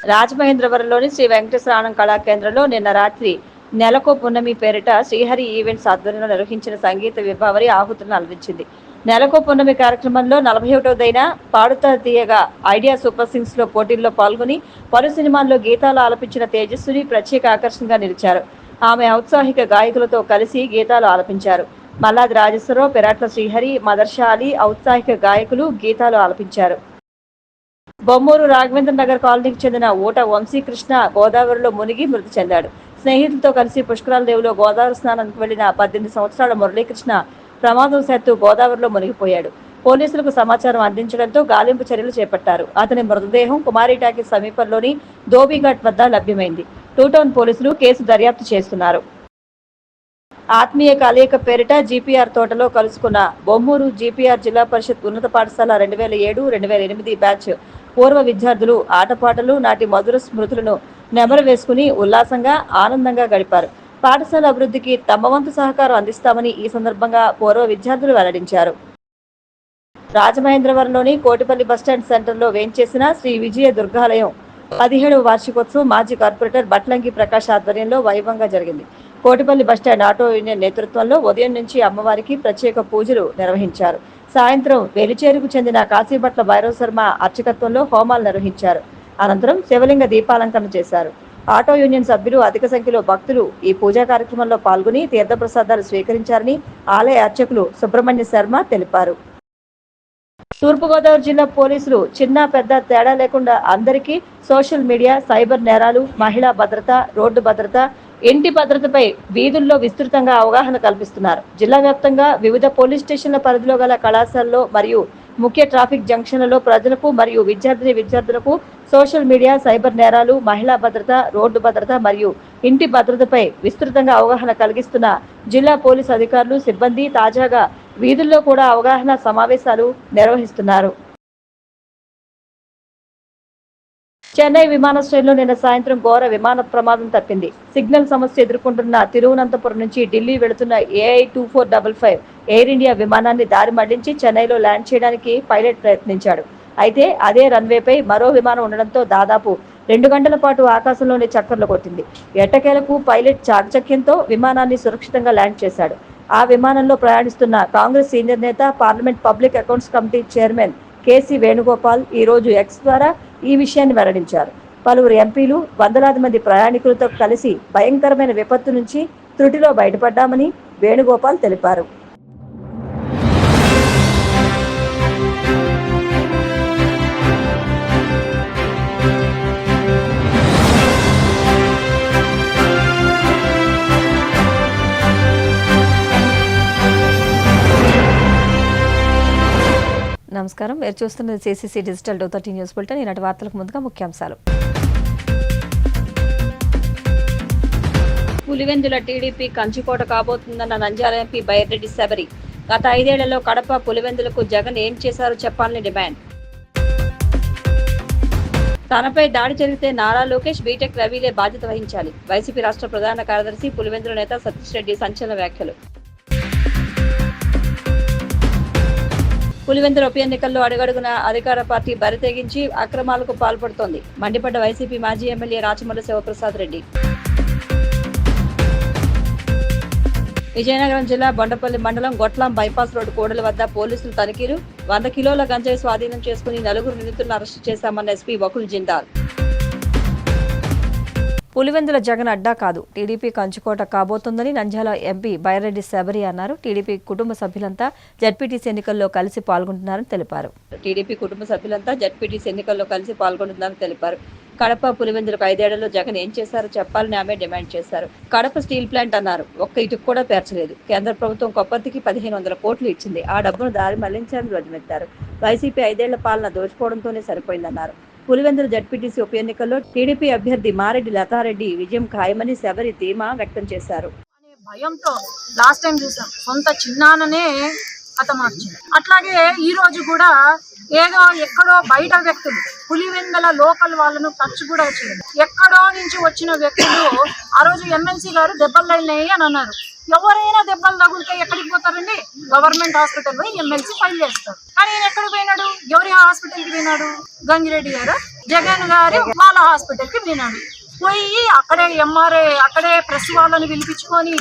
రాజమహేంద్రవరంలోని శ్రీ వెంకటేశ్వర కళా కేంద్రంలో నిన్న రాత్రి నెలకో పున్నమి పేరిట శ్రీహరి ఈవెంట్స్ ఆధ్వర్యంలో నిర్వహించిన సంగీత విభావరి ఆహుతులను అలరించింది. నెలకో పున్నమి కార్యక్రమంలో 41వదైన పాడుతా తీయగా ఐడియా సూపర్ సింగ్స్ లో పోటీల్లో పాల్గొని పలు సినిమాల్లో గీతాలు ఆలపించిన తేజస్విని ప్రత్యేక ఆకర్షణగా నిలిచారు. ఆమె ఔత్సాహిక గాయకులతో కలిసి గీతాలు ఆలపించారు. మల్లాది రాజేశ్వరరావు, పెరాట్ల శ్రీహరి, మదర్షా అలీ ఔత్సాహిక గాయకులు గీతాలు ఆలపించారు. బొమ్మూరు రాఘవేంద్ర నగర్ కాలనీకి చెందిన ఊట వంశీకృష్ణ గోదావరిలో మునిగి మృతి చెందాడు. స్నేహితులతో కలిసి పుష్కరాల దేవులో గోదావరి స్నానానికి వెళ్లిన 18 సంవత్సరాల మురళీకృష్ణ ప్రమాదవశాత్తు గోదావరిలో మునిగిపోయాడు. పోలీసులకు సమాచారం అందించడంతో గాలింపు చర్యలు చేపట్టారు. అతని మృతదేహం కుమారి టాకీస్ సమీపంలోని ధోబీఘాట్ వద్ద లభ్యమైంది. టూటౌన్ పోలీసులు కేసు దర్యాప్తు చేస్తున్నారు. ఆత్మీయ కలయిక పేరిట జీపీఆర్ తోటలో కలుసుకున్న బొమ్మూరు జీపీఆర్ జిల్లా పరిషత్ ఉన్నత పాఠశాల 2007-2008 బ్యాచ్ పూర్వ విద్యార్థులు ఆటపాటలు, నాటి మధుర స్మృతులను నెమరు వేసుకుని ఉల్లాసంగా ఆనందంగా గడిపారు. పాఠశాల అభివృద్ధికి తమ వంతు సహకారం అందిస్తామని ఈ సందర్భంగా పూర్వ విద్యార్థులు వెల్లడించారు. రాజమహేంద్రవరంలోని కోటిపల్లి బస్టాండ్ సెంటర్లో వేంచేసిన శ్రీ విజయ దుర్గాలయం 17వ వార్షికోత్సవం మాజీ కార్పొరేటర్ బట్లంగి ప్రకాష్ ఆధ్వర్యంలో వైభవంగా జరిగింది. కోటిపల్లి బస్టాండ్ ఆటో యూనియన్ నేతృత్వంలో ఉదయం నుంచి అమ్మవారికి ప్రత్యేక పూజలు నిర్వహించారు. సాయంత్రం వెలిచేరుకు చెందిన కాశీభట్ల భైరవ శర్మ అర్చకత్వంలో హోమాలు నిర్వహించారు. అనంతరం శివలింగ దీపాలంకరణ చేశారు. ఆటో యూనియన్ సభ్యులు అధిక సంఖ్యలో భక్తులు ఈ పూజా కార్యక్రమంలో పాల్గొని తీర్థప్రసాదాలు స్వీకరించారని ఆలయ అర్చకులు సుబ్రహ్మణ్య శర్మ తెలిపారు. తూర్పుగోదావరి జిల్లా పోలీసులు చిన్న పెద్ద తేడా లేకుండా అందరికీ సోషల్ మీడియా, సైబర్ నేరాలు, మహిళా భద్రత, రోడ్డు భద్రత, ఇంటి భద్రతపై వీధుల్లో విస్తృతంగా అవగాహన కల్పిస్తున్నారు. జిల్లా వ్యాప్తంగా వివిధ పోలీస్ స్టేషన్ల పరిధిలో గల కళాశాలలో మరియు ముఖ్య ట్రాఫిక్ జంక్షన్లలో ప్రజలకు మరియు విద్యార్థులకు సోషల్ మీడియా, సైబర్ నేరాలు, మహిళా భద్రత, రోడ్డు భద్రత మరియు ఇంటి భద్రతపై విస్తృతంగా అవగాహన కలిగిస్తున్న జిల్లా పోలీసు అధికారులు, సిబ్బంది తాజాగా వీధుల్లో కూడా అవగాహన సమావేశాలు నిర్వహిస్తున్నారు. చెన్నై విమానాశ్రయంలో నిన్న సాయంత్రం ఘోర విమాన ప్రమాదం తప్పింది. సిగ్నల్ సమస్య ఎదుర్కొంటున్న తిరువనంతపురం నుంచి ఢిల్లీ వెళుతున్న AI-2455 ఎయిర్ ఇండియా విమానాన్ని దారి మళ్లించి చెన్నైలో ల్యాండ్ చేయడానికి పైలట్ ప్రయత్నించాడు. అయితే అదే రన్వేపై మరో విమానం ఉండడంతో దాదాపు 2 గంటల పాటు ఆకాశంలోనే చక్కర్లు కొట్టింది. ఎట్టకేలకు పైలట్ చాకచక్యంతో విమానాన్ని సురక్షితంగా ల్యాండ్ చేశాడు. ఆ విమానంలో ప్రయాణిస్తున్న కాంగ్రెస్ సీనియర్ నేత, parliament public accounts committee chairman KC Venugopal ఈ రోజు ఎక్స్ ద్వారా ఈ విషయాన్ని వెల్లడించారు. పలువురు ఎంపీలు, వందలాది మంది ప్రయాణికులతో కలిసి భయంకరమైన విపత్తు నుంచి త్రుటిలో బయటపడ్డామని వేణుగోపాల్ తెలిపారు. నమస్కారం, మీరు చూస్తున్నది CCC డిజిటల్ 230 న్యూస్ బులెటిన్. ఈనాటి వార్తలకు ముందుగా ముఖ్యాంశాలు. పులివెందుల టీడీపీ కంచుకోట కాబోతుందన్న నంద్యాల ఎంపీ బైరెడ్డి శబరి. గత 5 ఏళ్లలో కడప, పులివెందులకు జగన్ ఏం చేశారో చెప్పాలని డిమాండ్. తనపై దాడి జరిగితే నారా లోకేష్, బీటెక్ రవిలే బాధ్యత వహించాలి. వైసీపీ రాష్ట్ర ప్రధాన కార్యదర్శి, పులివెందుల నేత సతీష్ రెడ్డి సంచలన వ్యాఖ్యలు. పులివెందుల ఉప ఎన్నికల్లో అడుగడుగున అధికార పార్టీ బరితెగించి అక్రమాలకు పాల్పడుతోంది. మండిపడ్డ వైసీపీ మాజీ ఎమ్మెల్యే రాచమల్లు శివప్రసాద్ రెడ్డి. విజయనగరం జిల్లా బొండపల్లి మండలం గొట్లాం బైపాస్ రోడ్డు కూడలి వద్ద పోలీసులు తనిఖీలు. 100 కిలోల గంజాయి స్వాధీనం చేసుకుని 4 నిందితులను అరెస్టు చేశామన్న ఎస్పీ వకుల్ జిందాల్. పులివెందుల జగన్ అడ్డా కాదు, టీడీపీ కంచుకోట కాబోతోందని నంద్యాల ఎంపీ బైరెడ్డి శబరి అన్నారు. టీడీపీ కుటుంబ సభ్యులంతా జెడ్పీటీసీ ఎన్నికల్లో కలిసి పాల్గొంటున్నారని తెలిపారు. కడప, పులివెందులకు 5 ఏళ్లలో జగన్ ఏం చేశారో చెప్పాలని ఆమె డిమాండ్ చేశారు. కడప స్టీల్ ప్లాంట్ అన్నారు, ఒక్క ఇటుకు కూడా పేర్చలేదు. కేంద్ర ప్రభుత్వం కొప్పర్తికి 1500 కోట్లు ఇచ్చింది. ఆ డబ్బును దారి మళ్లించాలని ధ్వజమెత్తారు. వైసీపీ 5 ఏళ్ల పాలన దోచుకోవడంతోనే సరిపోయిందన్నారు. పులివెందుల జెడ్పీటీసీ ఉప ఎన్నికల్లో టీడీపీ అభ్యర్థి మారెడ్డి లతారెడ్డి విజయం ఖాయమని శబరి ధీమా వ్యక్తం చేశారు. భయంతో లాస్ట్ టైం చూసాం, సొంత చిన్నాననే హతమార్చింది. అట్లాగే ఈ రోజు కూడా ఏదో ఎక్కడో బయట వ్యక్తులు, పులివెందుల లోకల్ వాళ్ళను టచ్ కూడా చేయలేదు. ఎక్కడో నుంచి వచ్చిన వ్యక్తులు ఆ రోజు ఎమ్మెల్సీ గారు దెబ్బలు తగిలినాయి అని అన్నారు. ఎవరైనా దెబ్బలు తగిలితే ఎక్కడికి పోతారండి? గవర్నమెంట్ హాస్పిటల్ పోయి ఎమ్మెల్సీ ఫైల్ చేస్తారు. కానీ ఈయన ఎక్కడికి పోయినాడు? ఎవరి హాస్పిటల్కి పోయినాడు? గంగిరెడ్డి గారు జగన్ గారు వాళ్ళ హాస్పిటల్కి పోయినాడు. పోయి అక్కడే ఎంఆర్ఐ అక్కడే ప్రెస్ వాళ్ళని పిలిపించుకొని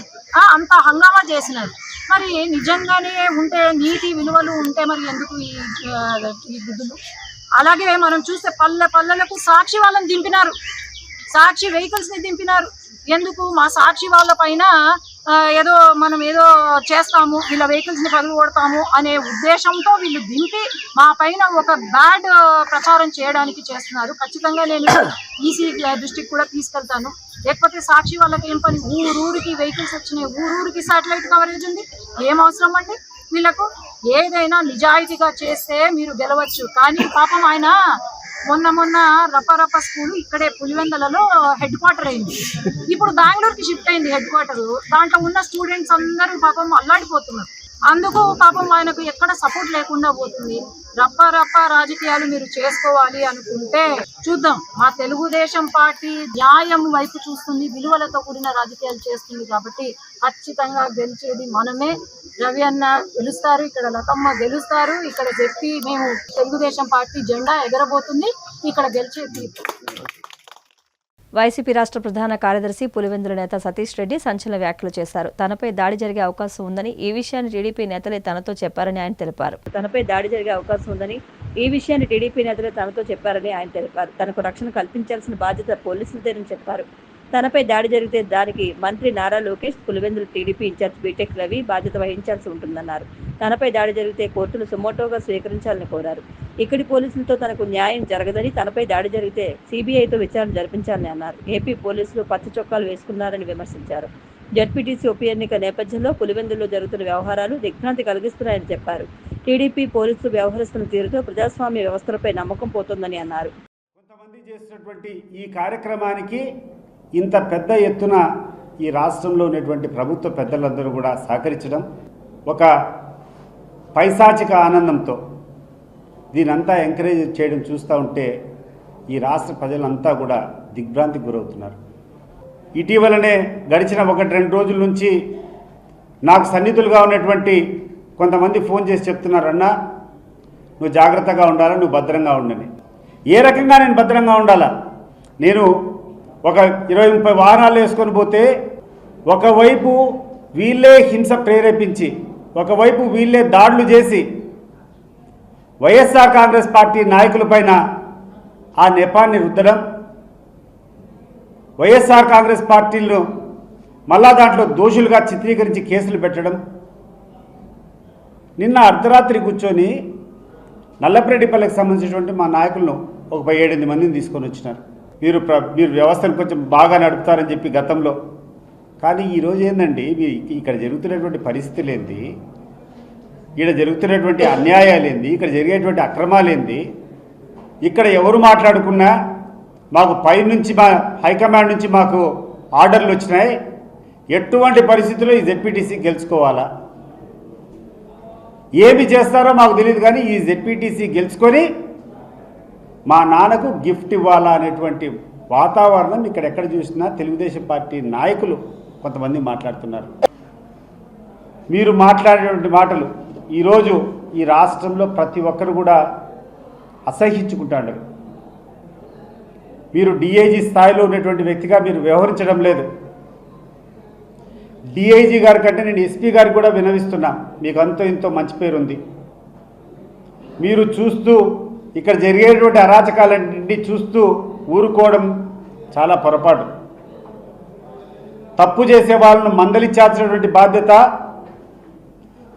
అంత హంగామా చేసినారు. మరి నిజంగానే ఉంటే నీతి విలువలు ఉంటే మరి ఎందుకు ఈ గుద్దులు? అలాగే మనం చూస్తే పల్లెలకు సాక్షి వాళ్ళని దింపినారు, సాక్షి వెహికల్స్ ని దింపినారు. ఎందుకు? మా సాక్షి వాళ్ళ పైన మనం ఏదో చేస్తాము, వీళ్ళ వెహికల్స్ ని పగులు కొడతాము అనే ఉద్దేశంతో వీళ్ళు దింపి మా పైన ఒక బ్యాడ్ ప్రచారం చేయడానికి చేస్తున్నారు. ఖచ్చితంగా నేను ఈసీ దృష్టికి కూడా తీసుకెళ్తాను. లేకపోతే సాక్షి వాళ్ళకి ఏం పని? ఊరూరికి వెహికల్స్ వచ్చినాయి, ఊరూరికి శాటిలైట్ కవరేజ్ ఉంది. ఏం అవసరం అండి వీళ్ళకు? ఏదైనా నిజాయితీగా చేస్తే మీరు గెలవచ్చు. కానీ పాపం ఆయన మొన్న రప్ప స్కూల్ ఇక్కడే పులివెందలలో హెడ్ క్వార్టర్ అయింది. ఇప్పుడు బెంగళూరుకి షిఫ్ట్ అయింది హెడ్ క్వార్టర్. దాంట్లో ఉన్న స్టూడెంట్స్ అందరూ పాపం అల్లాడిపోతున్నారు. అందుకు పాపం ఆయనకు ఎక్కడ సపోర్ట్ లేకుండా పోతుంది. రప్ప రాజకీయాలు మీరు చేసుకోవాలి అనుకుంటే చూద్దాం. మా తెలుగుదేశం పార్టీ న్యాయం వైపు చూస్తుంది, విలువలతో కూడిన రాజకీయాలు చేస్తుంది. కాబట్టి ఖచ్చితంగా గెలిచేది మనమే. రవి అన్న గెలుస్తారు, ఇక్కడ లతమ్మ గెలుస్తారు, ఇక్కడ చెప్పి మేము తెలుగుదేశం పార్టీ జెండా ఎగరబోతుంది, ఇక్కడ గెలిచేది. వైసీపీ రాష్ట్ర ప్రధాన కార్యదర్శి పులివెందుల నేత సతీష్ రెడ్డి సంచలన వ్యాఖ్యలు చేశారు. తనపై దాడి జరిగే అవకాశం ఉందని, ఈ విషయాన్ని టీడీపీ నేతలే తనతో చెప్పారని ఆయన తెలిపారు. తనపై దాడి జరిగే అవకాశం ఉందని, ఈ విషయాన్ని టీడీపీ నేతలే తనతో చెప్పారని ఆయన తెలిపారు. తనకు రక్షణ కల్పించాల్సిన బాధ్యత పోలీసులదేనని చెప్పారు. తనపై దాడి జరిగితే దానికి మంత్రి నారా లోకేష్, పులివెందుల టీడీపీ ఇన్ఛార్జ్ బీటెక్ రవి బాధ్యత వహించాల్సి ఉంటుందన్నారు. తనపై దాడి జరిగితే కోర్టును సుమోటోగా స్వీకరించాలని కోరారు. ఇక్కడి పోలీసులతో తనకు న్యాయం జరగదని, తనపై దాడి జరిగితే సిబిఐతో విచారణ జరిపించాలని అన్నారు. ఏపీ పోలీసులు పచ్చ చొక్కాలు వేసుకున్నారని విమర్శించారు. జడ్పీటీసీ ఉప ఎన్నిక నేపథ్యంలో పులివెందుల్లో జరుగుతున్న వ్యవహారాలు దిగ్భ్రాంతి కలిగిస్తున్నాయని చెప్పారు. టీడీపీ పోలీసులు వ్యవహరిస్తున్న తీరుతో ప్రజాస్వామ్య వ్యవస్థలపై నమ్మకం పోతోందని అన్నారు. కొంతమంది చేసినటువంటి ఈ కార్యక్రమానికి ఇంత పెద్ద ఎత్తున ఈ రాష్ట్రంలో ఉన్నటువంటి ప్రభుత్వ పెద్దలందరూ కూడా సహకరించడం ఒక పైశాచిక ఆనందంతో దీనంతా ఎంకరేజ్ చేయడం చూస్తూ ఉంటే ఈ రాష్ట్ర ప్రజలంతా కూడా దిగ్భ్రాంతికి గురవుతున్నారు. ఇటీవలనే గడిచిన 1-2 రోజుల నుంచి నాకు సన్నిహితులుగా ఉన్నటువంటి కొంతమంది ఫోన్ చేసి చెప్తున్నారు, అన్నా నువ్వు జాగ్రత్తగా ఉండాలా, నువ్వు భద్రంగా ఉండని. ఏ రకంగా నేను భద్రంగా ఉండాలా? నేను ఒక 20-30 వాహనాలు వేసుకొని పోతే ఒకవైపు వీళ్ళే హింస ప్రేరేపించి, ఒకవైపు వీళ్ళే దాడులు చేసి వైఎస్ఆర్ కాంగ్రెస్ పార్టీ నాయకులపైన ఆ నెపాన్ని రుద్దడం, వైఎస్ఆర్ కాంగ్రెస్ పార్టీలను మళ్ళా దాంట్లో దోషులుగా చిత్రీకరించి కేసులు పెట్టడం. నిన్న అర్ధరాత్రి కూర్చొని నల్లపరెడ్డిపల్లికి సంబంధించినటువంటి మా నాయకులను ఒక 7-8 మందిని తీసుకొని వచ్చినారు. మీరు వ్యవస్థను కొంచెం బాగా నడుపుతారని చెప్పి గతంలో. కానీ ఈరోజు ఏందండి, ఇక్కడ జరుగుతున్నటువంటి పరిస్థితులు ఏంది, ఇక్కడ జరుగుతున్నటువంటి అన్యాయాలు ఏంది, ఇక్కడ జరిగేటువంటి అక్రమాలు ఏంది, ఇక్కడ ఎవరు మాట్లాడుకున్నా మాకు పైనుంచి మా హైకమాండ్ నుంచి మాకు ఆర్డర్లు వచ్చినాయి, ఎటువంటి పరిస్థితుల్లో ఈ జెడ్పీటీసీ గెలుచుకోవాలా, ఏమి చేస్తారో మాకు తెలియదు, కానీ ఈ జెడ్పీటీసీ గెలుచుకొని మా నాన్నకు గిఫ్ట్ ఇవ్వాలా అనేటువంటి వాతావరణం ఇక్కడ ఎక్కడ చూసినా తెలుగుదేశం పార్టీ నాయకులు కొంతమంది మాట్లాడుతున్నారు. మీరు మాట్లాడేటువంటి మాటలు ఈరోజు ఈ రాష్ట్రంలో ప్రతి ఒక్కరు కూడా అసహ్యించుకుంటాడు. మీరు డిఐజీ స్థాయిలో ఉన్నటువంటి వ్యక్తిగా మీరు వ్యవహరించడం లేదు. డిఐజీ గారి కంటే నేను ఎస్పీ గారికి కూడా వినవిస్తున్నా, మీకు అంతో ఇంతో మంచి పేరుంది. మీరు చూస్తూ ఇక్కడ జరిగేటువంటి అరాచకాలన్నింటినీ చూస్తూ ఊరుకోవడం చాలా పొరపాటు. తప్పు చేసే వాళ్ళను మందలించాల్సినటువంటి బాధ్యత,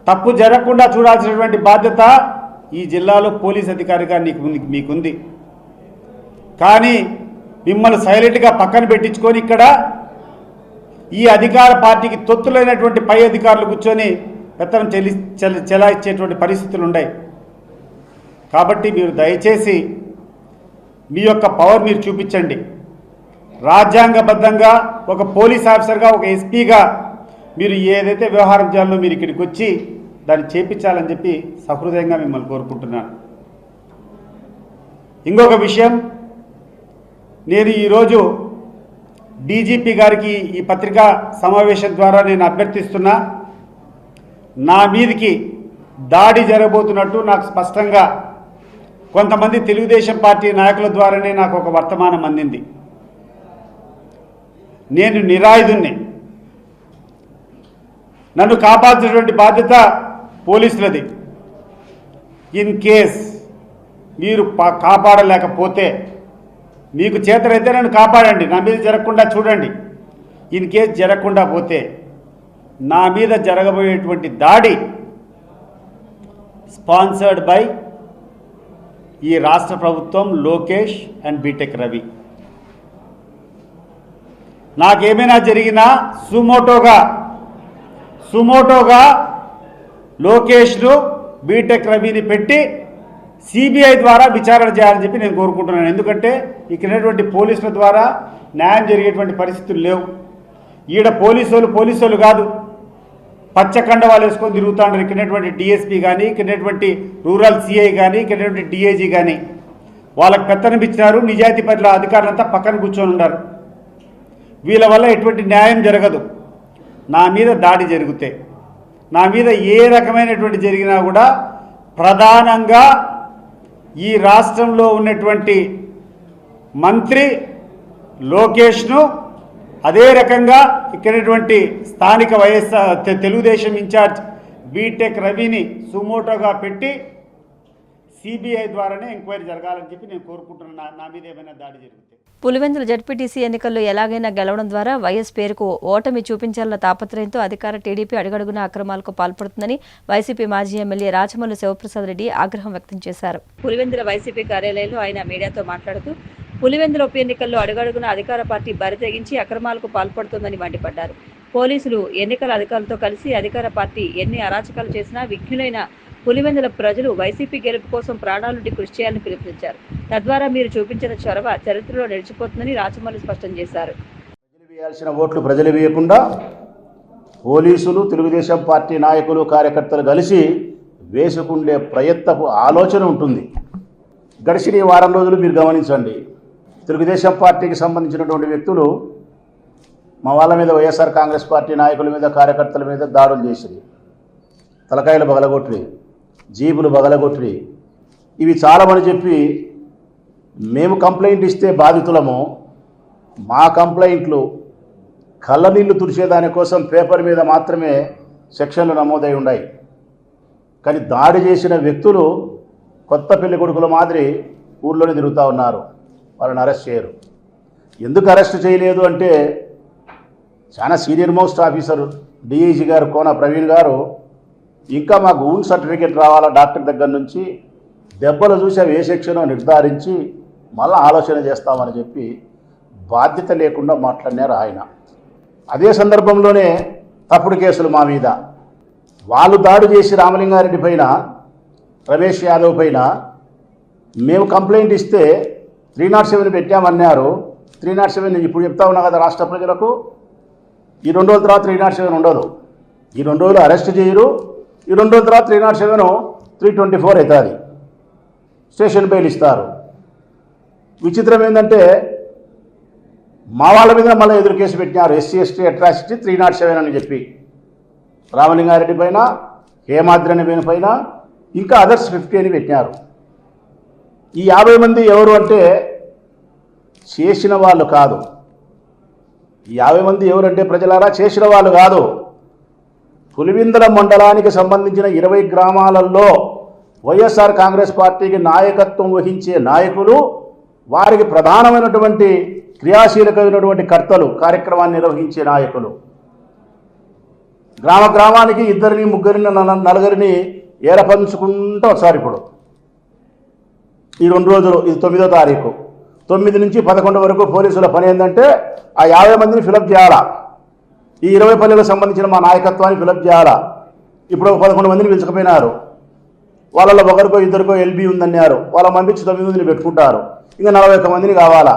తప్పు జరగకుండా చూడాల్సినటువంటి బాధ్యత ఈ జిల్లాలో పోలీస్ అధికారిగా మీకుంది. కానీ మిమ్మల్ని సైలెంట్గా పక్కన పెట్టించుకొని ఇక్కడ ఈ అధికార పార్టీకి తొత్తులైనటువంటి పై అధికారులు కూర్చొని పెత్తనం చెలాయించేటువంటి పరిస్థితులు ఉన్నాయి. కాబట్టి మీరు దయచేసి మీ యొక్క పవర్ మీరు చూపించండి. రాజ్యాంగబద్ధంగా ఒక పోలీస్ ఆఫీసర్గా, ఒక ఎస్పీగా మీరు ఏదైతే వ్యవహారం చేయాలో మీరు ఇక్కడికి వచ్చి దాన్ని చేపించాలని చెప్పి సహృదయంగా మిమ్మల్ని కోరుకుంటున్నాను. ఇంకొక విషయం, నేను ఈరోజు డీజీపీ గారికి ఈ పత్రికా సమావేశం ద్వారా నేను అభ్యర్థిస్తున్నా, నా మీదికి దాడి జరగబోతున్నట్టు నాకు స్పష్టంగా కొంతమంది తెలుగుదేశం పార్టీ నాయకుల ద్వారానే నాకు ఒక వర్తమానం అందింది. నేను నిరాయుధుణ్ణి, నన్ను కాపాల్సినటువంటి బాధ్యత పోలీసులది. ఇన్ కేస్ మీరు కాపాడలేకపోతే, మీకు చేతనైతే నన్ను కాపాడండి, నా మీద జరగకుండా చూడండి. ఇన్ కేస్ జరగకుండా పోతే నా మీద జరగబోయేటువంటి దాడి స్పాన్సర్డ్ బై ఈ రాష్ట్ర ప్రభుత్వం, లోకేష్ అండ్ బీటెక్ రవి. నాకేమైనా జరిగినా సుమోటోగా లోకేష్ను, బీటెక్ రవిని పెట్టి సిబిఐ ద్వారా విచారణ చేయాలని చెప్పి నేను కోరుకుంటున్నాను. ఎందుకంటే ఇక్కడ పోలీసుల ద్వారా న్యాయం జరిగేటువంటి పరిస్థితులు లేవు. ఈడ పోలీసులు కాదు, పచ్చకండ వాళ్ళు వేసుకొని తిరుగుతాంటారు. ఇక్కడటువంటి డిఎస్పీ కానీ, ఇక్కడటువంటి రూరల్ సిఐ కానీ, ఇక్కడటువంటి డిఐజీ కానీ వాళ్ళకి పెత్తనమిచ్చినారు. నిజాయితీ పట్ల అధికారులంతా పక్కన కూర్చొని ఉన్నారు. వీళ్ళ వల్ల ఎటువంటి న్యాయం జరగదు. నా మీద దాడి జరిగితే, నా మీద ఏ రకమైనటువంటి జరిగినా కూడా ప్రధానంగా ఈ రాష్ట్రంలో ఉన్నటువంటి మంత్రి లోకేష్ను, అదే రకంగా ఇక్కడటువంటి స్థానిక తెలుగుదేశం ఇన్ఛార్జ్ బీటెక్ రవిని సుమోటోగా పెట్టి సిబిఐ ద్వారానే ఎంక్వైరీ జరగాలని చెప్పి నేను కోరుకుంటున్నాను. నా మీద ఏమైనా దాడి జరిగితే. పులివెందుల జడ్పీటీసీ ఎన్నికల్లో ఎలాగైనా గెలవడం ద్వారా వైఎస్ పేరుకు ఓటమి చూపించాలన్న తాపత్రయంతో అధికార టీడీపీ అడుగడుగున అక్రమాలకు పాల్పడుతుందని వైసీపీ మాజీ ఎమ్మెల్యే రాచమల్లు శివప్రసాద్ రెడ్డి ఆగ్రహం వ్యక్తం చేశారు. పులివెందుల వైసీపీ కార్యాలయంలో ఆయన మీడియాతో మాట్లాడుతూ పులివెందుల ఉప ఎన్నికల్లో అడుగడుగున అధికార పార్టీ బరితెగించి అక్రమాలకు పాల్పడుతోందని మండిపడ్డారు. పోలీసులు ఎన్నికల అధికారులతో కలిసి అధికార పార్టీ ఎన్ని అరాచకాలు చేసినా విఘ్నులైన పులివెందుల ప్రజలు వైసీపీ గెలుపు కోసం ప్రాణాలుండి కృషి చేయాలని పిలుపునిచ్చారు. తద్వారా మీరు చూపించిన చొరవ చరిత్రలో నిలిచిపోతుందని రాచమల్లి స్పష్టం చేశారు. ప్రజలు వేయాల్సిన ఓట్లు ప్రజలు వేయకుండా పోలీసులు, తెలుగుదేశం పార్టీ నాయకులు, కార్యకర్తలు కలిసి వేసుకుండే ప్రయత్నపు ఆలోచన ఉంటుంది. గడిచిన ఈ వారం రోజులు మీరు గమనించండి, తెలుగుదేశం పార్టీకి సంబంధించినటువంటి వ్యక్తులు మా వాళ్ళ మీద, వైఎస్ఆర్ కాంగ్రెస్ పార్టీ నాయకుల మీద, కార్యకర్తల మీద దాడులు చేసిరి, తలకాయలు బగలగొట్టి, జీబులు బగలగొట్టి, ఇవి చాలమని చెప్పి మేము కంప్లైంట్ ఇస్తే బాధితులము, మా కంప్లైంట్లు కళ్ళనీళ్ళు తుడిచేదానికోసం పేపర్ మీద మాత్రమే సెక్షన్లు నమోదై ఉన్నాయి. కానీ దాడి చేసిన వ్యక్తులు కొత్త పెళ్లి కొడుకుల మాదిరి ఊర్లోనే తిరుగుతూ ఉన్నారు. వాళ్ళని అరెస్ట్ చేయరు. ఎందుకు అరెస్ట్ చేయలేదు అంటే, చాలా సీనియర్ మోస్ట్ ఆఫీసర్ డిఐజీ గారు కోన ప్రవీణ్ గారు ఇంకా మాకు ఊన్ సర్టిఫికేట్ రావాలా డాక్టర్ దగ్గర నుంచి, దెబ్బలు చూసి అవి ఏ సెక్షనో నిర్ధారించి మళ్ళీ ఆలోచన చేస్తామని చెప్పి బాధ్యత లేకుండా మాట్లాడినారు ఆయన. అదే సందర్భంలోనే తప్పుడు కేసులు మా మీద, వాళ్ళు దాడి చేసి రామలింగారెడ్డి పైన, రమేష్ యాదవ్ పైన మేము కంప్లైంట్ ఇస్తే 307 పెట్టామన్నారు. 307 ఇప్పుడు చెప్తా ఉన్నా కదా రాష్ట్ర ప్రజలకు, ఈ 2 రోజుల తర్వాత 307 ఉండదు. ఈ 2 రోజులు అరెస్ట్ చేయరు. ఈ 2 రోజుల తర్వాత 307 324 అవుతుంది, స్టేషన్ బెయిల్ ఇస్తారు. విచిత్రం ఏంటంటే మా వాళ్ళ మీద మళ్ళీ ఎదురు కేసు పెట్టినారు, ఎస్సీ ఎస్టీ అట్రాసిటీ 307 అని చెప్పి, రామలింగారెడ్డి పైన, హేమాద్రి పైన, ఇంకా అదర్స్ 50 అని పెట్టినారు. ఈ 50 మంది ఎవరు అంటే చేసిన వాళ్ళు కాదు. ఈ 50 మంది ఎవరంటే ప్రజలారా చేసిన వాళ్ళు కాదు. పులివెందుల మండలానికి సంబంధించిన 20 గ్రామాలలో వైఎస్ఆర్ కాంగ్రెస్ పార్టీకి నాయకత్వం వహించే నాయకులు, వారికి ప్రధానమైనటువంటి క్రియాశీలకమైనటువంటి కర్తలు, కార్యక్రమాన్ని నిర్వహించే నాయకులు, గ్రామానికి 2, 3, 4 ఏరపంచుకుంటూ ఒకసారి ఇప్పుడు ఈ 2 రోజులు, ఇది 9వ తారీఖు, 9 నుంచి 11 వరకు పోలీసుల పని ఏంటంటే ఆ 50 మందిని ఫిలప్ చేయాలా. ఈ 20 పల్లెలకు సంబంధించిన మా నాయకత్వాన్ని ఫిలప్ చేయాలా. ఇప్పుడు 11 మందిని పిలుచుకుపోయినారు. వాళ్ళలో ఒకరికో ఇద్దరికో ఎల్బీ ఉందన్నారు. వాళ్ళ పంపించి 9 మందిని పెట్టుకుంటారు. ఇంకా 41 మందిని కావాలా.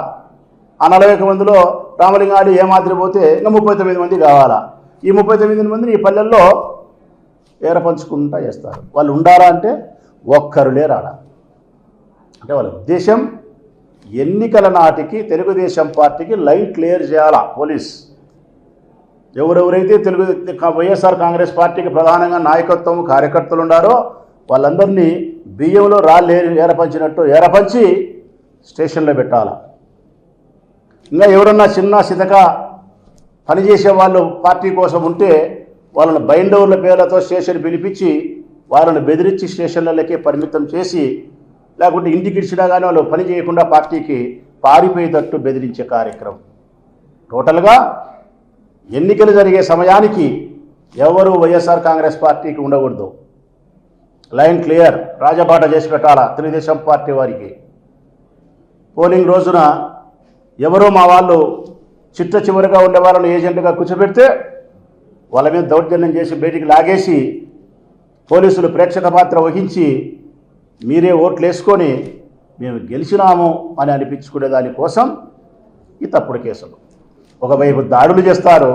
ఆ 41 మందిలో రామలింగాడి ఏమాత్రి పోతే ఇంకా 39 మంది కావాలా. ఈ 39 మందిని ఈ పల్లెల్లో ఏరపంచుకుంటా చేస్తారు. వాళ్ళు ఉండాలా అంటే ఒక్కరు లేరాడా. అంటే వాళ్ళ ఉద్దేశం ఎన్నికల నాటికి తెలుగుదేశం పార్టీకి లైన్ క్లియర్ చేయాలా. పోలీస్ ఎవరెవరైతే వైఎస్ఆర్ కాంగ్రెస్ పార్టీకి ప్రధానంగా నాయకత్వం, కార్యకర్తలు ఉండారో వాళ్ళందరినీ బియ్యంలో రాళ్ళు ఏరపంచినట్టు ఏరపంచి స్టేషన్లో పెట్టాలి. ఇంకా ఎవరన్నా చిన్న చితక పనిచేసే వాళ్ళు పార్టీ కోసం ఉంటే వాళ్ళని బైండవర్ల పేర్లతో స్టేషన్ పిలిపించి వాళ్ళని బెదిరించి స్టేషన్లకే పరిమితం చేసి, లేకుంటే ఇంటికి ఇచ్చినా కానీ వాళ్ళు పని చేయకుండా పార్టీకి పారిపోయేటట్టు బెదిరించే కార్యక్రమం. టోటల్గా ఎన్నికలు జరిగే సమయానికి ఎవరు వైఎస్ఆర్ కాంగ్రెస్ పార్టీకి ఉండకూడదు. లైన్ క్లియర్, రాజబాట చేసి పెట్టాలా తెలుగుదేశం పార్టీ వారికి. పోలింగ్ రోజున ఎవరో మా వాళ్ళు చిట్ట చివరిగా ఉండే వాళ్ళని ఏజెంట్గా కూర్చోబెడితే వాళ్ళ మీద దౌర్జన్యం చేసి బయటికి లాగేసి పోలీసులు ప్రేక్షక పాత్ర వహించి మీరే ఓట్లు వేసుకొని మేము గెలిచినాము అని అనిపించుకునే దానికోసం ఈ తప్పుడు కేసులు. ఒకవైపు దాడులు చేస్తారు,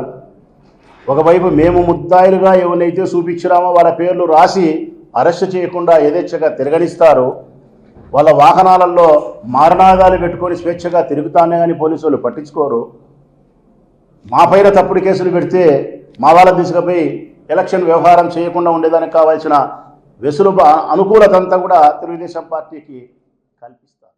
ఒకవైపు మేము ముద్దాయిలుగా ఎవరైతే చూపించినామో వాళ్ళ పేర్లు రాసి అరెస్ట్ చేయకుండా యథేచ్ఛగా తిరగనిస్తారు. వాళ్ళ వాహనాలలో మారణాదాలు పెట్టుకొని స్వేచ్ఛగా తిరుగుతానే కానీ పోలీసులు పట్టించుకోరు. మా పైన తప్పుడు కేసులు పెడితే మా వాళ్ళ తీసుకుపోయి ఎలక్షన్ వ్యవహారం చేయకుండా ఉండేదానికి కావాల్సిన అనుకూలత అంతా కూడా తెలుగుదేశం పార్టీకి కల్పిస్తారు.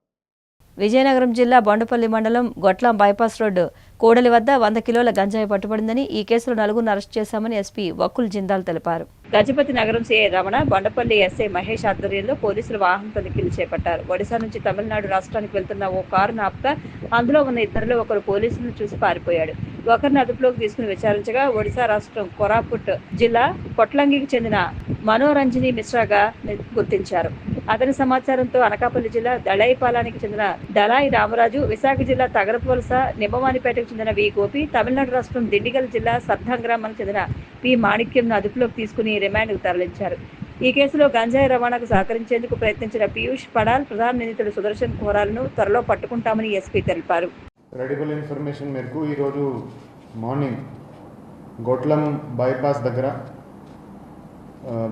విజయనగరం జిల్లా బొండపల్లి మండలం గొట్లం బైపాస్ రోడ్డు కోడలి వద్ద 100 కిలోల గంజాయి పట్టుబడిందని, ఈ కేసులో 4 అరెస్ట్ చేశామని ఎస్పీ వకుల్ జిందాల్ తెలిపారు. గజపతి నగరం సిఐ రమణ, బొండపల్లి ఎస్ఐ మహేష్ ఆధ్వర్యంలో పోలీసులు వాహన తనిఖీలు చేపట్టారు. ఒడిశా నుంచి తమిళనాడు రాష్ట్రానికి వెళ్తున్న ఓ కారును ఆపుతా అందులో ఉన్న ఇద్దరిలో ఒకరు పోలీసులను చూసి పారిపోయాడు. ఒకరిని అదుపులోకి తీసుకుని విచారించగా ఒడిశా రాష్ట్రం కోరాపుట్ జిల్లా కొట్లంగికి చెందిన మనోరంజని మిశ్రాగా గుర్తించారు. అతని సమాచారంతో అనకాపల్లి జిల్లా దళాయిపాలానికి చెందిన దళాయి రామరాజు, విశాఖ జిల్లా తగరపువలస నిమ్మవానిపేటకు చెందిన వి గోపి, తమిళనాడు రాష్ట్రం దిండిగల్ జిల్లా సర్దాం గ్రామానికి చెందిన పి మాణిక్యంను అదుపులోకి తీసుకుని రిమాండ్కు తరలించారు. ఈ కేసులో గంజాయి రవాణాకు సహకరించేందుకు ప్రయత్నించిన పీయూష్ పడాల్, ప్రధాన నిందితుడు సుదర్శన్ కోరాలను త్వరలో పట్టుకుంటామని ఎస్పీ తెలిపారు. రెడీబుల్ ఇన్ఫర్మేషన్ మేరకు ఈరోజు మార్నింగ్ గొట్లం బైపాస్ దగ్గర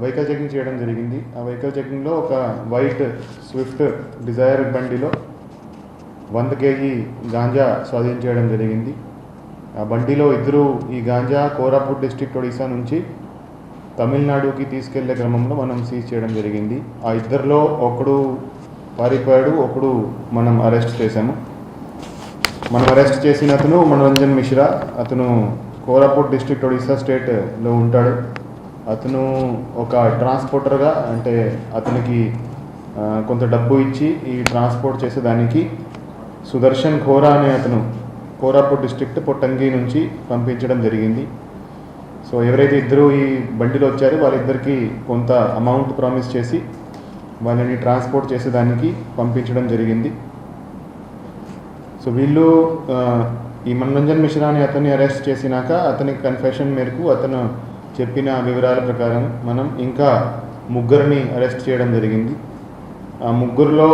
వెహికల్ చెకింగ్ చేయడం జరిగింది. ఆ వెహికల్ చెకింగ్లో ఒక వైట్ స్విఫ్ట్ డిజైర్ బండిలో 100 kg గాంజా స్వాధీనం చేయడం జరిగింది. ఆ బండిలో ఇద్దరు ఈ గాంజా కోరాపుట్ డిస్ట్రిక్ట్ ఒడిశా నుంచి తమిళనాడుకి తీసుకెళ్లే క్రమంలో మనం సీజ్ చేయడం జరిగింది. ఆ ఇద్దరిలో ఒకడు పారిపోయాడు, ఒకడు మనం అరెస్ట్ చేశాము. మనం అరెస్ట్ చేసిన అతను మనోరంజన్ మిశ్రా, అతను కోరాపుట్ డిస్ట్రిక్ట్ ఒడిశా స్టేట్లో ఉంటాడు. అతను ఒక ట్రాన్స్పోర్టర్గా, అంటే అతనికి కొంత డబ్బు ఇచ్చి ఈ ట్రాన్స్పోర్ట్ చేసేదానికి సుదర్శన్ ఖోరా అనే అతను కోరాపుట్ డిస్ట్రిక్ట్ పొట్టంగి నుంచి పంపించడం జరిగింది. సో ఎవరైతే ఇద్దరు ఈ బండిలో వచ్చారో వాళ్ళిద్దరికి కొంత అమౌంట్ ప్రామిస్ చేసి వాళ్ళని ట్రాన్స్పోర్ట్ చేసేదానికి పంపించడం జరిగింది. సో వీళ్ళు ఈ మనోరంజన్ మిశ్రా అని అతన్ని అరెస్ట్ చేసినాక అతనికి కన్ఫెషన్ మేరకు అతను చెప్పిన వివరాల ప్రకారం మనం ఇంకా 3 అరెస్ట్ చేయడం జరిగింది. ఆ 3లో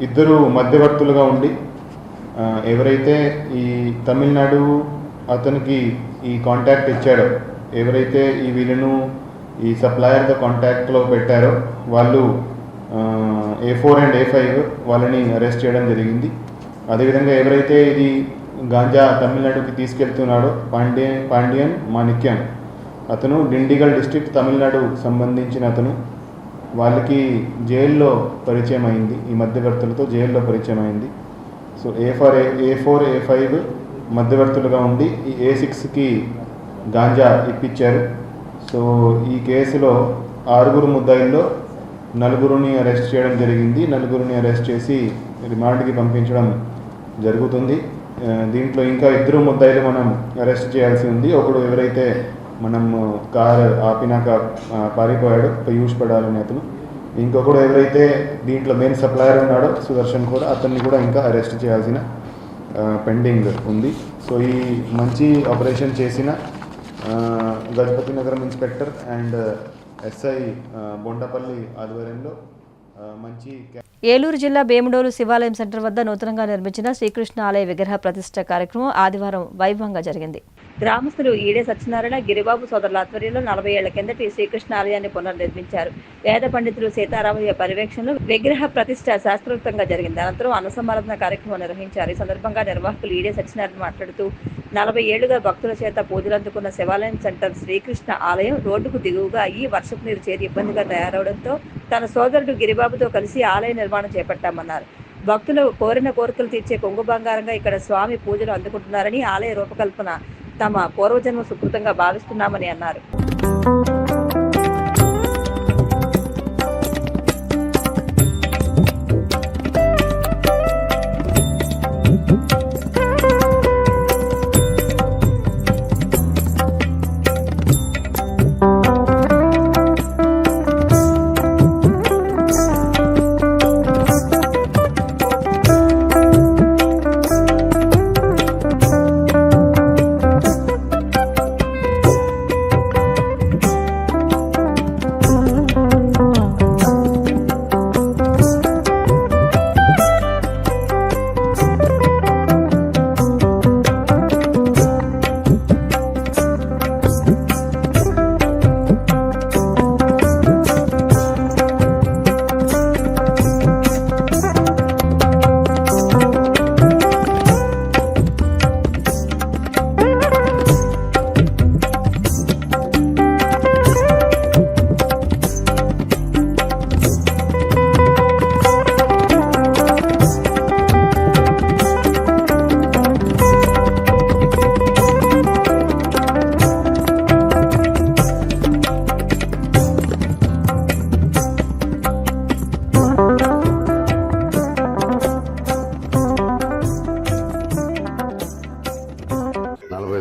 2 మధ్యవర్తులుగా ఉండి ఎవరైతే ఈ తమిళనాడు అతనికి ఈ కాంటాక్ట్ ఇచ్చాడో, ఎవరైతే ఈ వీళ్ళను ఈ సప్లయర్తో కాంటాక్ట్లో పెట్టారో వాళ్ళు A4 and A5 వాళ్ళని అరెస్ట్ చేయడం జరిగింది. అదేవిధంగా ఎవరైతే ఇది గాంజా తమిళనాడుకి తీసుకెళ్తున్నాడో పాండియన్ మాణిక్యం, అతను డిండిగల్ డిస్ట్రిక్ట్ తమిళనాడు సంబంధించిన అతను. వాళ్ళకి జైల్లో పరిచయం అయింది, ఈ మధ్యవర్తులతో జైల్లో పరిచయం అయింది. సో A4 A5 మధ్యవర్తులుగా ఉండి ఈ A6కి గాంజా ఇప్పించారు. సో ఈ కేసులో 6 ముద్దాయిల్లో 4 అరెస్ట్ చేయడం జరిగింది. 4 అరెస్ట్ చేసి రిమాండ్కి పంపించడం జరుగుతుంది. దీంట్లో ఇంకా 2 ముద్దాయిలు మనం అరెస్ట్ చేయాల్సి ఉంది. ఒకడు ఎవరైతే మనం కారు ఆపినాక పారిపోయాడో పీయూష్ పడాలని అతను, ఇంకొకడు ఎవరైతే దీంట్లో మెయిన్ సప్లయర్ ఉన్నాడో సుదర్శన్ కూడా, అతన్ని కూడా ఇంకా అరెస్ట్ చేయాల్సిన పెండింగ్ ఉంది. సో ఈ మంచి ఆపరేషన్ చేసిన గజపతి నగరం ఇన్స్పెక్టర్ అండ్ ఎస్ఐ బొండపల్లి ఆధ్వర్యంలో మంచి. ఏలూరు జిల్లా భీమడోలు శివాలయం సెంటర్ వద్ద నూతనంగా నిర్మించిన శ్రీకృష్ణ ఆలయ విగ్రహ ప్రతిష్ఠ కార్యక్రమం ఆదివారం వైభవంగా జరిగింది. గ్రామస్తులు ఈడే సత్యనారాయణ, గిరిబాబు సోదరుల ఆధ్వర్యంలో 40 ఏళ్ల కిందటి శ్రీకృష్ణ ఆలయాన్ని పునర్నిర్మించారు. వేద పండితులు సీతారామయ్య పర్యవేక్షణలో విగ్రహ ప్రతిష్ఠ శాస్త్రోక్తంగా జరిగింది. అనంతరం అన్నసంబరాధన కార్యక్రమం నిర్వహించారు. ఈ సందర్భంగా నిర్వాహకులు ఈడే సత్యనారాయణ మాట్లాడుతూ 40 ఏళ్లుగా భక్తుల చేత పూజలు అందుకున్న శివాలయం సెంటర్ శ్రీకృష్ణ ఆలయం రోడ్డుకు దిగువగా అయ్యి వర్షపు నీరు చేరి ఇబ్బందిగా తయారవడంతో తన సోదరుడు గిరిబాబుతో కలిసి ఆలయ నిర్మాణం చేపట్టామన్నారు. భక్తులు కోరిన కోరికలు తీర్చే కొంగు బంగారంగా ఇక్కడ స్వామి పూజలు అందుకుంటున్నారని, ఆలయ రూపకల్పన తమ పూర్వజన్మ సుకృతంగా భావిస్తున్నామని అన్నారు.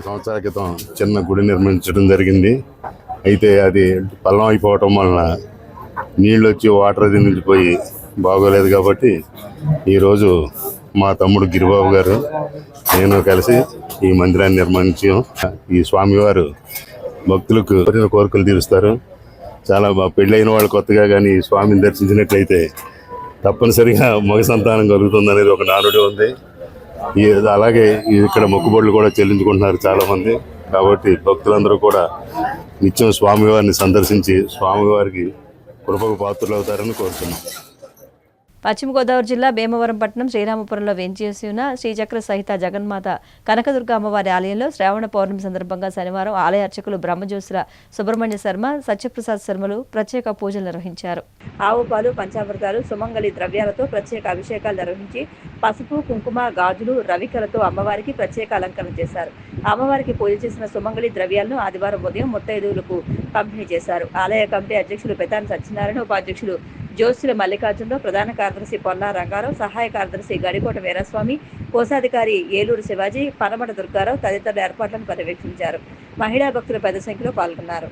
సంవత్సరాల క్రితం చిన్న గుడి నిర్మించడం జరిగింది. అయితే అది పల్లం అయిపోవటం వలన నీళ్ళు వచ్చి వాటర్ అది నిలిచిపోయి బాగోలేదు. కాబట్టి ఈరోజు మా తమ్ముడు గిరిబాబు గారు నేను కలిసి ఈ మందిరాన్ని నిర్మించాం. ఈ స్వామివారు భక్తులకు కోరికలు తీరుస్తారు. చాలా పెళ్ళైన వాళ్ళు కొత్తగా కానీ ఈ స్వామిని దర్శించినట్లయితే తప్పనిసరిగా మగ సంతానం కలుగుతుంది అనేది ఒక నానుడి ఉంది. అలాగే ఇక్కడ మొక్కుబడులు కూడా చెల్లించుకుంటున్నారు చాలామంది. కాబట్టి భక్తులందరూ కూడా నిత్యం స్వామివారిని సందర్శించి స్వామివారికి కృపకు పాత్రలు అవుతారని కోరుతున్నాం. పశ్చిమ గోదావరి జిల్లా భీమవరం పట్టణం శ్రీరామపురంలో వేంచేసి ఉన్న శ్రీచక్ర సహిత జగన్మాత కనకదుర్గ అమ్మవారి ఆలయంలో శ్రావణ పౌర్ణమి సందర్భంగా శనివారం ఆలయ అర్చకులు బ్రహ్మజ్యోతుల సుబ్రహ్మణ్య శర్మ, సత్యప్రసాద్ శర్మలు ప్రత్యేక పూజలు నిర్వహించారు. ఆవు పాలు, పంచామృతాలు, సుమంగళి ద్రవ్యాలతో ప్రత్యేక అభిషేకాలు నిర్వహించి పసుపు, కుంకుమ, గాజులు, రవికలతో అమ్మవారికి ప్రత్యేక అలంకరణ చేశారు. అమ్మవారికి పూజ చేసిన సుమంగళి ద్రవ్యాలను ఆదివారం ఉదయం ముత్తైదువులకు పంపిణీ చేశారు. ఆలయ కమిటీ అధ్యక్షులు పెతాని సత్యనారాయణ, ఉపాధ్యక్షులు జ్యోతుల మల్లికార్జునరావు, ప్రధాన కార్యదర్శి పొన్నా రంగారావు, సహాయ కార్యదర్శి గడికోట వీరస్వామి, కోశాధికారి ఏలూరు శివాజీ, పనమట దుర్గారావు తదితరుల ఏర్పాట్లను పర్యవేక్షించారు. మహిళా భక్తులు పెద్ద సంఖ్యలో పాల్గొన్నారు.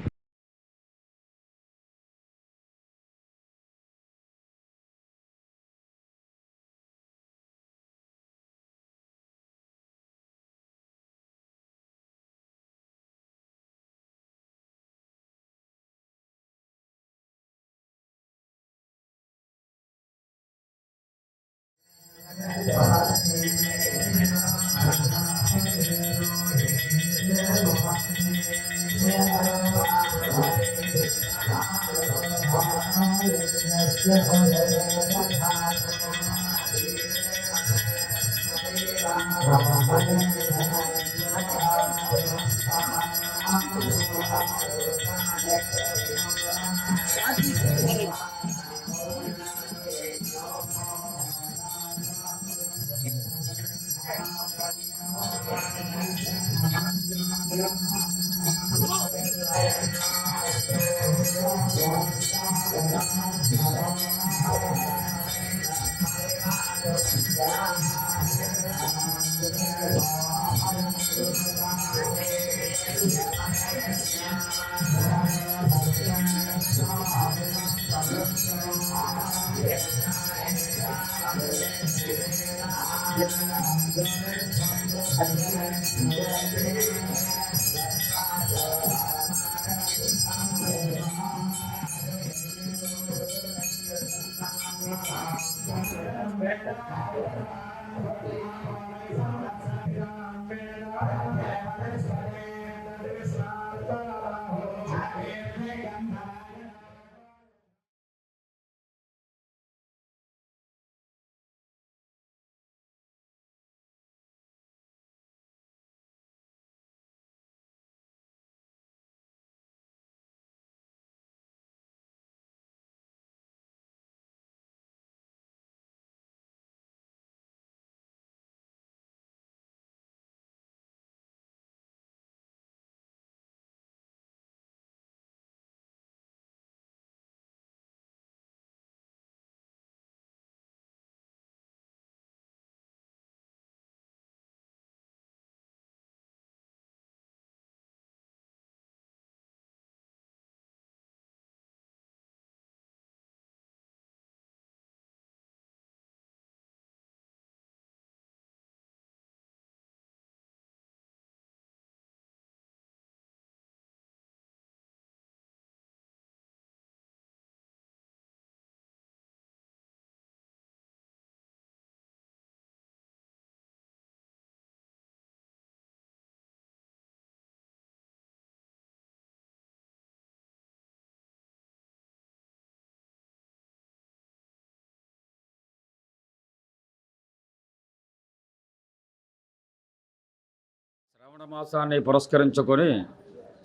శ్రావణ మాసాన్ని పురస్కరించుకొని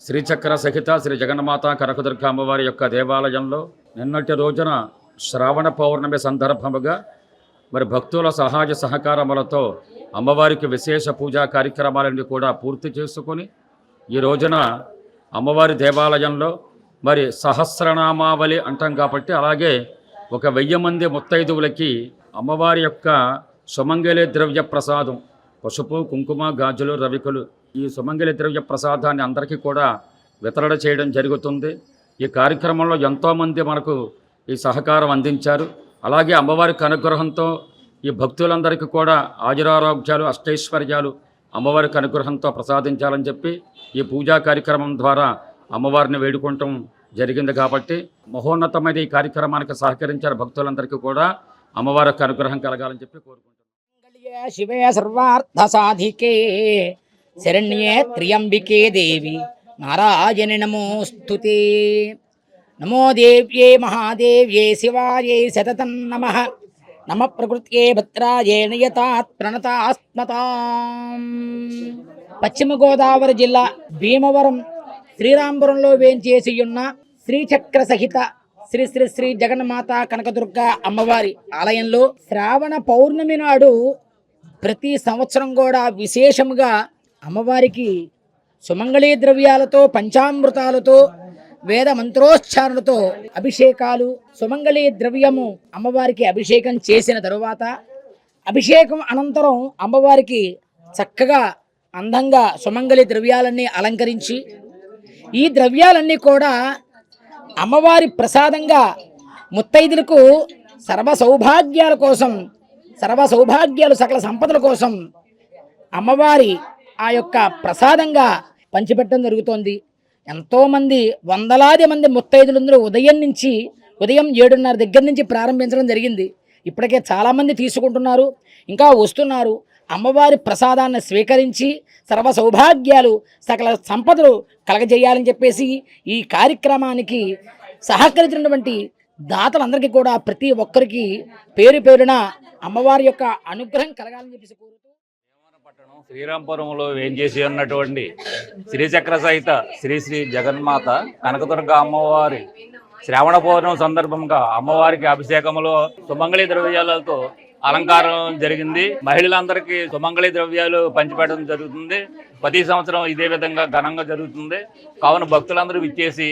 శ్రీచక్ర సహిత శ్రీ జగన్మాత కనకదుర్గ అమ్మవారి యొక్క దేవాలయంలో నిన్నటి రోజున శ్రావణ పౌర్ణమి సందర్భముగా మరి భక్తుల సహాయ సహకారములతో అమ్మవారికి విశేష పూజా కార్యక్రమాలన్నీ కూడా పూర్తి చేసుకొని ఈ రోజున అమ్మవారి దేవాలయంలో మరి సహస్రనామావళి అంటాం కాబట్టి అలాగే 1000 మంది ముత్తైదువులకి అమ్మవారి యొక్క సుమంగళి ద్రవ్య ప్రసాదం పసుపు కుంకుమ గాజులు రవికలు ఈ సుమంగళి ద్రవ్య ప్రసాదాన్ని అందరికీ కూడా వితరణ చేయడం జరుగుతుంది. ఈ కార్యక్రమంలో ఎంతోమంది మనకు ఈ సహకారం అందించారు. అలాగే అమ్మవారికి అనుగ్రహంతో ఈ భక్తులందరికీ కూడా ఆయురారోగ్యాలు అష్టైశ్వర్యాలు అమ్మవారికి అనుగ్రహంతో ప్రసాదించాలని చెప్పి ఈ పూజా కార్యక్రమం ద్వారా అమ్మవారిని వేడుకోవటం జరిగింది. కాబట్టి మహోన్నతమైన ఈ కార్యక్రమానికి సహకరించిన భక్తులందరికీ కూడా అమ్మవారికి అనుగ్రహం కలగాలని చెప్పి కోరుకుంటున్నాను. శివే సర్వార్థ సాధికే శరణ్యే త్ర్యంబికే దేవి నారాయణి నమోస్తుతే. నమో దేవ్యే మహాదేవ్యే శివాయే సతతం నమః. నమ ప్రకృత్యే భద్రాయే నియతాత్ ప్రణతాస్మతాం. పశ్చిమ గోదావరి జిల్లా భీమవరం శ్రీరాంపురంలో వేంచేసి ఉన్న శ్రీచక్ర సహిత శ్రీ శ్రీ శ్రీ జగన్మాత కనకదుర్గ అమ్మవారి ఆలయంలో శ్రావణ పౌర్ణమి నాడు ప్రతి సంవత్సరం కూడా విశేషంగా అమ్మవారికి సుమంగళీ ద్రవ్యాలతో పంచామృతాలతో వేద మంత్రోచ్చారణతో అభిషేకాలు సుమంగళీ ద్రవ్యము అమ్మవారికి అభిషేకం చేసిన తరువాత అభిషేకం అనంతరం అమ్మవారికి చక్కగా అందంగా సుమంగళి ద్రవ్యాలన్నీ అలంకరించి ఈ ద్రవ్యాలన్నీ కూడా అమ్మవారి ప్రసాదంగా ముత్తైదులకు సర్వ సౌభాగ్యాల కోసం సర్వ సౌభాగ్యాలు సకల సంపదల కోసం అమ్మవారి ఆ యొక్క ప్రసాదంగా పంచిపెట్టడం జరుగుతోంది. ఎంతోమంది వందలాది మంది ముత్తైదులందరూ ఉదయం 7:30 దగ్గర నుంచి ప్రారంభించడం జరిగింది. ఇప్పటికే చాలామంది తీసుకుంటున్నారు, ఇంకా వస్తున్నారు. అమ్మవారి ప్రసాదాన్ని స్వీకరించి సర్వ సౌభాగ్యాలు సకల సంపదలు కలగజేయాలని చెప్పేసి ఈ కార్యక్రమానికి సహకరించినటువంటి దాతలందరికీ కూడా ప్రతి ఒక్కరికి పేరు పేరున అమ్మవారి యొక్క అనుగ్రహం కలగాలని చెప్పేసి కోరుతూ పట్టణం శ్రీరాంపురంలో వేంచేసి ఉన్నటువంటి శ్రీచక్ర సహిత శ్రీ శ్రీ జగన్మాత కనకదుర్గ అమ్మవారి శ్రావణ పౌర్ణమి సందర్భంగా అమ్మవారికి అభిషేకంలో సుమంగళి ద్రవ్యాలతో అలంకారం జరిగింది. మహిళలందరికీ సుమంగళి ద్రవ్యాలు పంచిపెట్టడం జరుగుతుంది. ప్రతి సంవత్సరం ఇదే విధంగా ఘనంగా జరుగుతుంది. కావున భక్తులందరూ విచ్చేసి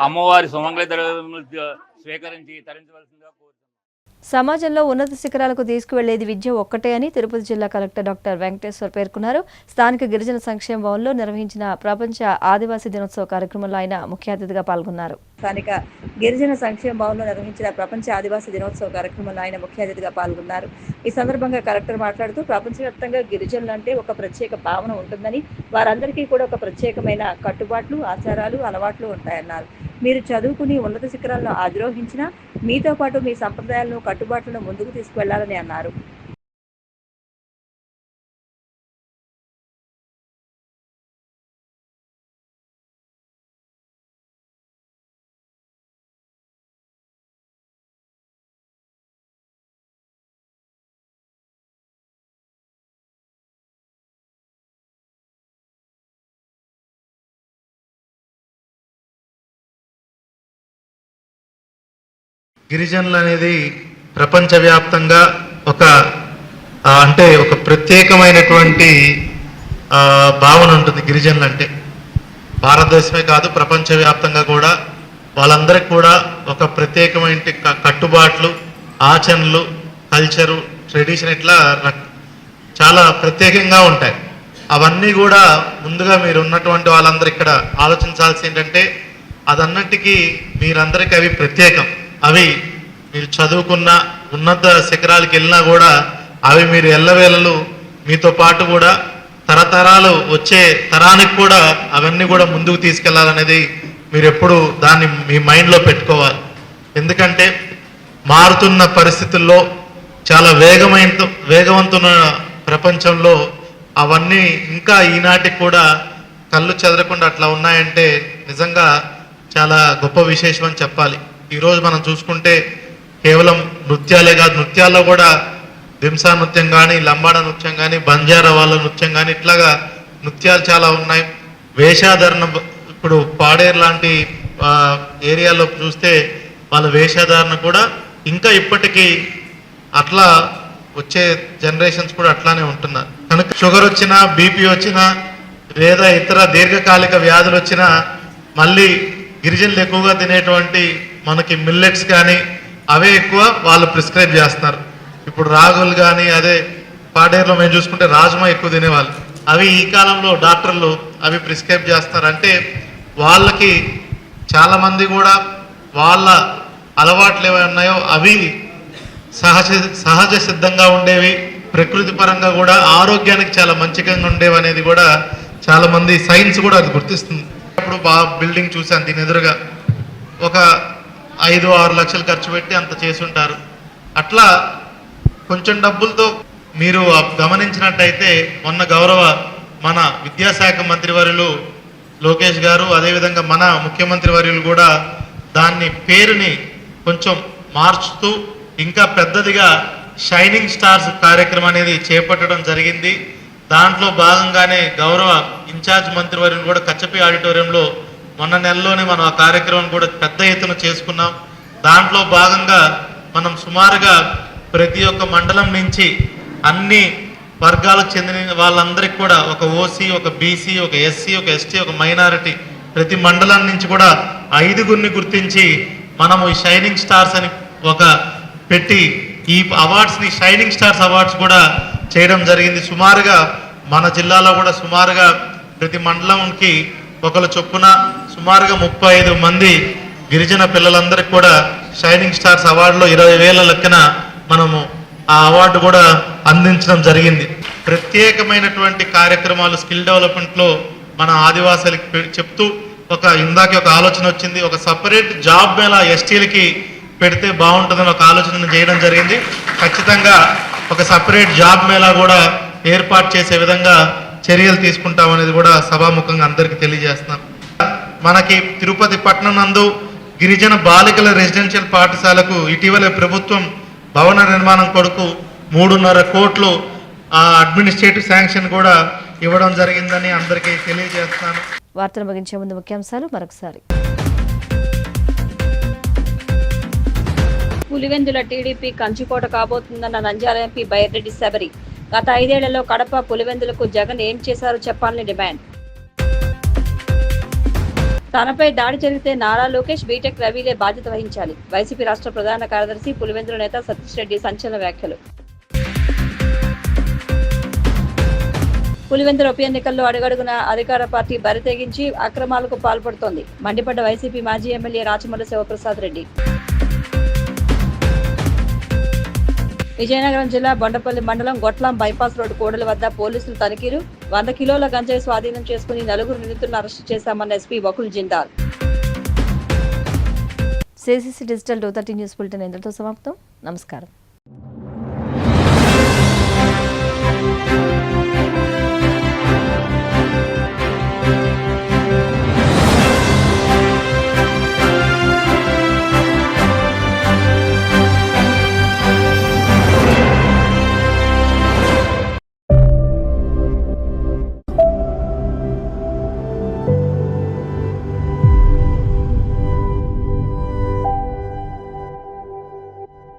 అమ్మవారి సుమంగళి ద్రవ్యాలు స్వీకరించి తరించవలసిందిగా కోరుతున్నాను. సమాజంలో ఉన్నత శిఖరాలకు తీసుకువెళ్లేది విద్య ఒక్కటే అని తిరుపతి జిల్లా కలెక్టర్ డాక్టర్ వెంకటేశ్వర్ పేర్కొన్నారు. స్థానిక గిరిజన సంక్షేమ భవన్లో నిర్వహించిన ప్రపంచ ఆదివాసీ దినోత్సవ కార్యక్రమంలో ఆయన ముఖ్య అతిథిగా పాల్గొన్నారు. స్థానిక గిరిజన సంక్షేమ భవన్లో నిర్వహించిన ప్రపంచ ఆదివాసీ దినోత్సవ కార్యక్రమంలో ఆయన ముఖ్య అతిథిగా పాల్గొన్నారు. ఈ సందర్భంగా కలెక్టర్ మాట్లాడుతూ ప్రపంచవ్యాప్తంగా గిరిజనులు అంటే ఒక ప్రత్యేక భావన ఉంటుందని, వారందరికీ కూడా ఒక ప్రత్యేకమైన కట్టుబాట్లు, ఆచారాలు, అలవాట్లు ఉంటాయన్నారు. మీరు చదువుకుని ఉన్నత శిఖరాలను అధిరోహించినా మీతో పాటు మీ సంప్రదాయాలను, కట్టుబాట్లను ముందుకు తీసుకువెళ్లాలని అన్నారు. గిరిజనులు అనేది ప్రపంచవ్యాప్తంగా ఒక ప్రత్యేకమైనటువంటి భావన ఉంటుంది. గిరిజనులు అంటే భారతదేశమే కాదు, ప్రపంచవ్యాప్తంగా కూడా వాళ్ళందరికీ కూడా ఒక ప్రత్యేకమైన కట్టుబాట్లు, ఆచరణలు, కల్చరు, ట్రెడిషన్ ఇట్లా చాలా ప్రత్యేకంగా ఉంటాయి. అవన్నీ కూడా ముందుగా మీరు ఉన్నటువంటి వాళ్ళందరూ ఇక్కడ ఆలోచించాల్సి ఏంటంటే అదన్నిటికీ మీరందరికీ అవి ప్రత్యేకం. అవి మీరు చదువుకున్న ఉన్నత శిఖరాలకు వెళ్ళినా కూడా అవి మీరు ఎల్లవేళలు మీతో పాటు కూడా తరతరాలు వచ్చే తరానికి కూడా అవన్నీ కూడా ముందుకు తీసుకెళ్లాలనేది మీరు ఎప్పుడు దాన్ని మీ మైండ్లో పెట్టుకోవాలి. ఎందుకంటే మారుతున్న పరిస్థితుల్లో చాలా వేగవంతమైన ప్రపంచంలో అవన్నీ ఇంకా ఈనాటికి కూడా కళ్ళు చెదరకుండా అట్లా ఉన్నాయంటే నిజంగా చాలా గొప్ప విశేషం అని చెప్పాలి. ఈరోజు మనం చూసుకుంటే కేవలం నృత్యాలే కాదు, నృత్యాల్లో కూడా దింసా నృత్యం కానీ, లంబాడ నృత్యం కానీ, బంజారా వాళ్ళ నృత్యం కానీ, ఇట్లాగా నృత్యాలు చాలా ఉన్నాయి. వేషాధరణ ఇప్పుడు పాడేరు లాంటి ఏరియాలో చూస్తే వాళ్ళ వేషాధారణ కూడా ఇంకా ఇప్పటికీ అట్లా వచ్చే జనరేషన్స్ కూడా అట్లానే ఉంటున్నారు. కనుక షుగర్ వచ్చినా, బీపీ వచ్చినా, లేదా ఇతర దీర్ఘకాలిక వ్యాధులు వచ్చినా మళ్ళీ గిరిజనులు ఎక్కువగా తినేటువంటి మనకి మిల్లెట్స్ కానీ అవే ఎక్కువ వాళ్ళు ప్రిస్క్రైబ్ చేస్తున్నారు. ఇప్పుడు రాగులు కానీ, అదే పాడేరులో మేము చూసుకుంటే రాజ్మా ఎక్కువ తినేవాళ్ళు, అవి ఈ కాలంలో డాక్టర్లు అవి ప్రిస్క్రైబ్ చేస్తున్నారు. అంటే వాళ్ళకి చాలామంది కూడా వాళ్ళ అలవాట్లు ఏవై ఉన్నాయో అవి సహజ సిద్ధంగా ఉండేవి, ప్రకృతి పరంగా కూడా ఆరోగ్యానికి చాలా మంచిగా ఉండేవి అనేది కూడా చాలామంది సైన్స్ కూడా అది గుర్తిస్తుంది. ఇప్పుడు బిల్డింగ్ చూశాను, దీని ఎదురుగా ఒక 5-6 లక్షలు ఖర్చు పెట్టి అంత చేసుంటారు. అట్లా కొంచెం డబ్బులతో మీరు గమనించినట్టయితే మొన్న మన విద్యాశాఖ మంత్రివర్యులు లోకేష్ గారు, అదేవిధంగా మన ముఖ్యమంత్రి వర్యులు కూడా దాన్ని పేరుని కొంచెం మార్చుతూ ఇంకా పెద్దదిగా షైనింగ్ స్టార్స్ కార్యక్రమం అనేది చేపట్టడం జరిగింది. దాంట్లో భాగంగానే గౌరవ ఇన్ఛార్జ్ మంత్రివర్యులు కూడా కచ్చపి ఆడిటోరియంలో మొన్న నెలలోనే మనం ఆ కార్యక్రమం కూడా పెద్ద ఎత్తున చేసుకున్నాం. దాంట్లో భాగంగా మనం సుమారుగా ప్రతి ఒక్క మండలం నుంచి అన్ని వర్గాలకు చెందిన వాళ్ళందరికీ కూడా ఒక ఓసీ, ఒక బీసీ, ఒక ఎస్సీ, ఒక ఎస్టీ, ఒక మైనారిటీ ప్రతి మండలం నుంచి కూడా 5గురిని గుర్తించి మనము ఈ షైనింగ్ స్టార్స్ అని ఒక పెట్టి ఈ అవార్డ్స్ని షైనింగ్ స్టార్స్ అవార్డ్స్ కూడా చేయడం జరిగింది. సుమారుగా మన జిల్లాలో కూడా సుమారుగా ప్రతి మండలంకి ఒకరు చొప్పున సుమారుగా 35 మంది గిరిజన పిల్లలందరికీ కూడా షైనింగ్ స్టార్స్ అవార్డులో 20,000 లెక్కన మనము ఆ అవార్డు కూడా అందించడం జరిగింది. ప్రత్యేకమైనటువంటి కార్యక్రమాలు స్కిల్ డెవలప్మెంట్లో మన ఆదివాసులకి చెప్తూ ఇందాక ఒక ఆలోచన వచ్చింది, ఒక సపరేట్ జాబ్ మేళా ఎస్టీలకి పెడితే బాగుంటుందని ఒక ఆలోచన చేయడం జరిగింది. ఖచ్చితంగా ఒక సపరేట్ జాబ్ మేళా కూడా ఏర్పాటు చేసే విధంగా చర్యలు తీసుకుంటామనేది కూడా సభాముఖంగా అందరికీ తెలియజేస్తున్నాం. మనకి తిరుపతి పట్టణం నందు గిరిజన బాలికల రెసిడెన్షియల్ పాఠశాలకు ఇటీవల ప్రభుత్వం భవన నిర్మాణం కొరకు 3.5 కోట్లు అడ్మినిస్ట్రేటివ్ శాంక్షన్ కూడా ఇవ్వడం జరిగిందని అందరికీ తెలియజేస్తాను. వార్తలు ముగించే ముందు ముఖ్యాంశాలు మరొకసారి. పులివెందుల టీడీపీ కంచుకోట కాబోతుందన్న నంద్యాల ఎంపీ బైరెడ్డి శబరి. గత 5 ఏళ్లలో కడప పులివెందులకు జగన్ ఏం చేశారో చెప్పాలని డిమాండ్. తనపై దాడి జరిగితే నారా లోకేష్, బీటెక్ రవిలే బాధ్యత వహించాలి. వైసీపీ రాష్ట్ర ప్రధాన కార్యదర్శి పులివెందుల నేత సతీష్ రెడ్డి సంచలన వ్యాఖ్యలు. పులివెందుల ఉప ఎన్నికల్లో అడుగడుగున అధికార పార్టీ బరితెగించి అక్రమాలకు పాల్పడుతోంది. మండిపడ్డ వైసీపీ మాజీ ఎమ్మెల్యే రాచమల్లి శివప్రసాద్ రెడ్డి. విజయనగరం జిల్లా బొండపల్లి మండలం గొట్లాం బైపాస్ రోడ్డు కూడలి వద్ద పోలీసులు తనిఖీలు. 100 కిలోల గంజాయి స్వాధీనం చేసుకుని 4 నిందితులను అరెస్టు చేశామన్న SP Vakul Jindal. CCC digital 230 news bulletin ఇంతటితో సమాప్తం. నమస్కారం.